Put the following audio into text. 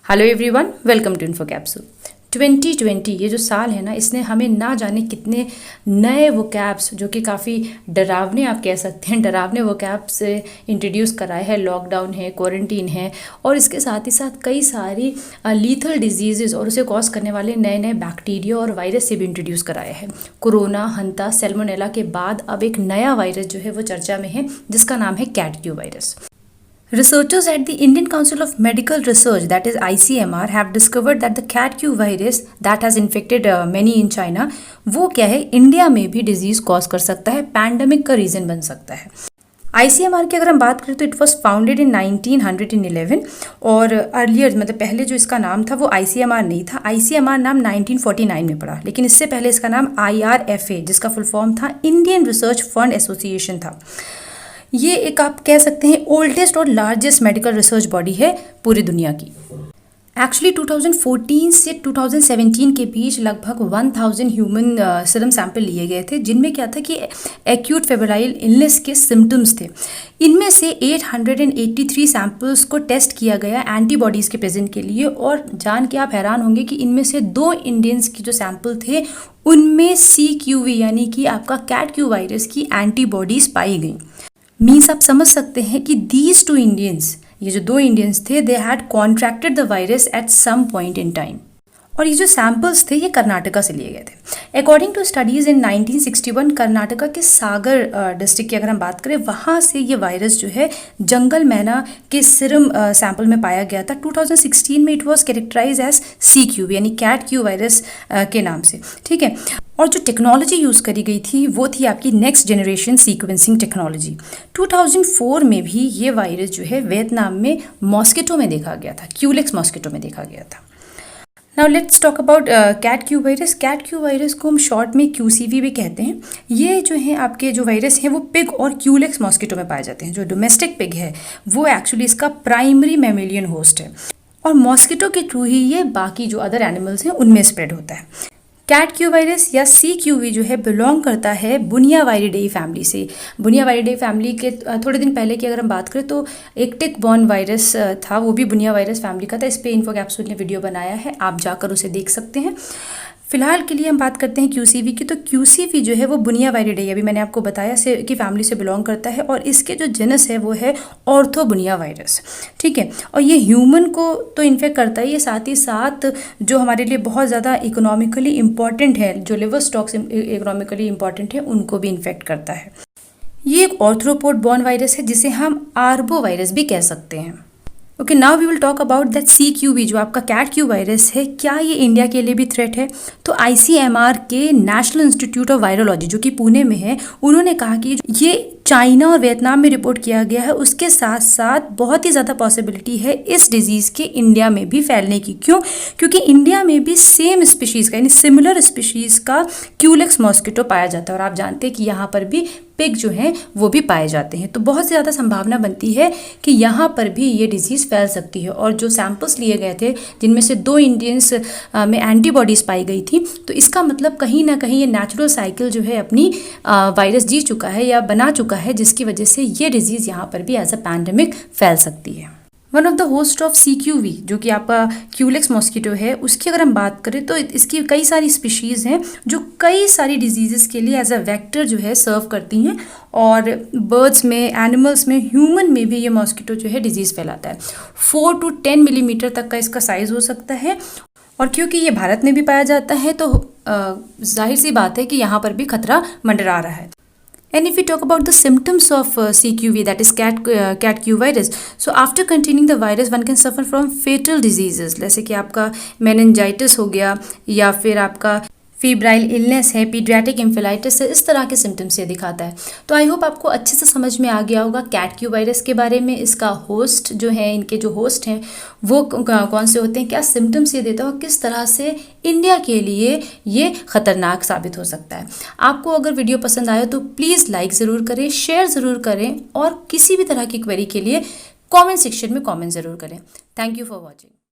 Hello everyone, welcome to info capsule. 2020 ये जो साल है ना, इसने हमें ना जाने कितने नए वोकैब्स, जो कि काफ़ी डरावने, आप कह सकते हैं डरावने वोकैब्स इंट्रोड्यूस कराए हैं। लॉकडाउन है, क्वारंटीन है, और इसके साथ ही साथ कई सारी लीथल डिजीज़ और उसे कॉज करने वाले नए नए बैक्टीरिया और वायरस से भी इंट्रोड्यूस कराए हैं। कोरोना, हंता, सैल्मोनेला के बाद अब एक नया वायरस जो है वो चर्चा में है, जिसका नाम है cat Q virus. Researchers at the Indian Council of Medical Research, that is ICMR, have discovered that the cat-Q virus that has infected many in China, वो क्या है, इंडिया में भी डिजीज कॉज कर सकता है, पैंडमिक का रीजन बन सकता है। ICMR की अगर हम बात करें तो इट वॉज फाउंडेड इन 1911 और अर्लियर, मतलब पहले जो इसका नाम था वो ICMR नहीं था। ICMR नाम 1949 में पड़ा, लेकिन इससे पहले इसका नाम IRFA, जिसका फुल फॉर्म था इंडियन रिसर्च फंड एसोसिएशन था। ये एक, आप कह सकते हैं, ओल्डेस्ट और लार्जेस्ट मेडिकल रिसर्च बॉडी है पूरी दुनिया की। एक्चुअली 2014 से 2017 के बीच लगभग 1000 ह्यूमन सीरम सैंपल लिए गए थे, जिनमें क्या था कि एक्यूट फेब्राइल इलनेस के सिम्टम्स थे। इनमें से 883 सैंपल्स को टेस्ट किया गया एंटीबॉडीज़ के प्रेजेंट के लिए, और जान के आप हैरान होंगे कि इनमें से 2 इंडियंस की जो सैंपल थे उनमें CQV यानी कि आपका कैट क्यू वायरस की एंटीबॉडीज़ पाई गई। मीन्स आप समझ सकते हैं कि दीज 2 इंडियंस, ये जो 2 इंडियंस थे, they had contracted the virus at some point in time. और ये जो सैंपल्स थे ये कर्नाटका से लिए गए थे। According to studies in 1961, Karnataka के सागर डिस्ट्रिक्ट की अगर हम बात करें, वहाँ से ये वायरस जो है जंगल मैना के सीरम सैंपल में पाया गया था। 2016 में it was characterize as CQ यानी कैट क्यू वायरस के नाम से, ठीक है। और जो टेक्नोलॉजी यूज़ करी गई थी वो थी आपकी नेक्स्ट जनरेशन सीक्वेंसिंग टेक्नोलॉजी। 2004 में भी ये वायरस जो है वियतनाम में मॉस्किटो में देखा गया था, क्यूलेक्स मॉस्किटो में देखा गया था। Now let's talk about cat Q virus. Cat Q virus को हम शॉर्ट में QCV भी कहते हैं। ये जो है आपके जो वायरस हैं वो पिग और क्यूलेक्स मॉस्किटो में पाए जाते हैं। जो डोमेस्टिक पिग है वो एक्चुअली इसका प्राइमरी मैमेलियन होस्ट है, और मॉस्किटो के थ्रू ही ये बाकी जो अदर एनिमल्स हैं उनमें स्प्रेड होता है। कैट क्यू वायरस या CQV जो है बिलोंग करता है बुनिया वायरिडेई फैमिली से। बुनिया वायरिडेई फैमिली के थोड़े दिन पहले की अगर हम बात करें तो एक टिक बॉर्न वायरस था, वो भी बुनिया वायरस फैमिली का था। इस पे इन्फो कैप्सूल ने वीडियो बनाया है, आप जाकर उसे देख सकते हैं। फिलहाल के लिए हम बात करते हैं QCV की। तो QCV जो है वो बुनिया वायरिडेई, अभी मैंने आपको बताया, से की फैमिली से बिलोंग करता है, और इसके जो जेनस है वो है ऑर्थोबुनिया वायरस, ठीक है। और ये ह्यूमन को तो इन्फेक्ट करता है, ये साथ ही साथ जो हमारे लिए बहुत ज़्यादा इकोनॉमिकली इम्पॉर्टेंट है, जो लिवर स्टॉक्स इकोनॉमिकली इम्पॉर्टेंट है, उनको भी इन्फेक्ट करता है। ये एक ऑर्थ्रोपोड बॉर्न वायरस है, जिसे हम आर्बो वायरस भी कह सकते हैं। Okay, now we will talk about that CQV जो आपका कैट क्यू वायरस है, क्या ये इंडिया के लिए भी थ्रेट है? तो ICMR के नेशनल इंस्टीट्यूट ऑफ वायरोलॉजी जो कि पुणे में है, उन्होंने कहा कि ये चाइना और वियतनाम में रिपोर्ट किया गया है, उसके साथ साथ बहुत ही ज़्यादा पॉसिबिलिटी है इस डिजीज़ के इंडिया में भी फैलने की। क्यों? क्योंकि इंडिया में भी सेम स्पीशीज़ का यानी सिमिलर स्पीशीज़ का क्यूलेक्स मॉस्किटो पाया जाता है, और आप जानते हैं कि यहाँ पर भी पिग जो हैं वो भी पाए जाते हैं। तो बहुत ज़्यादा संभावना बनती है कि यहाँ पर भी ये डिजीज़ फैल सकती है। और जो सैंपल्स लिए गए थे जिनमें से 2 इंडियंस में एंटीबॉडीज़ पाई गई थी, तो इसका मतलब कहीं ना कहीं ये नेचुरल साइकिल जो है अपनी वायरस जी चुका है या बना चुका है, जिसकी वजह से ये डिजीज़ यहाँ पर भी एज अ पैंडेमिक फैल सकती है। One of the host of CQV जो कि आपका क्यूलेक्स मॉस्किटो है, उसकी अगर हम बात करें तो इसकी कई सारी स्पीशीज़ हैं जो कई सारी डिजीज़ के लिए एज अ वेक्टर जो है सर्व करती हैं, और बर्ड्स में, एनिमल्स में, ह्यूमन में भी ये मॉस्किटो जो है डिजीज़ फैलाता है। 4 to 10 मिलीमीटर तक का इसका साइज़ हो सकता है, और क्योंकि ये भारत में भी पाया जाता है तो जाहिर सी बात है कि यहाँ पर भी खतरा मंडरा रहा है। And if we talk about the symptoms of CQV, that is cat Q virus, so after containing the virus, one can suffer from fatal diseases, जैसे कि आपका meningitis हो गया, या फिर आपका फीब्राइल इलनेस है, पीडियाट्रिक इंफेलाइटिस है, इस तरह के सिम्टम्स ये दिखाता है। तो आई होप आपको अच्छे से समझ में आ गया होगा कैट क्यू वायरस के बारे में, इसका होस्ट जो है, इनके जो होस्ट हैं वो कौन से होते हैं, क्या सिम्टम्स ये देता है, और किस तरह से इंडिया के लिए ये ख़तरनाक साबित हो सकता है। आपको अगर वीडियो पसंद आया तो प्लीज़ लाइक ज़रूर करें, शेयर ज़रूर करें, और किसी भी तरह की क्वेरी के लिए कॉमेंट सेक्शन में कॉमेंट ज़रूर करें। Thank you for watching.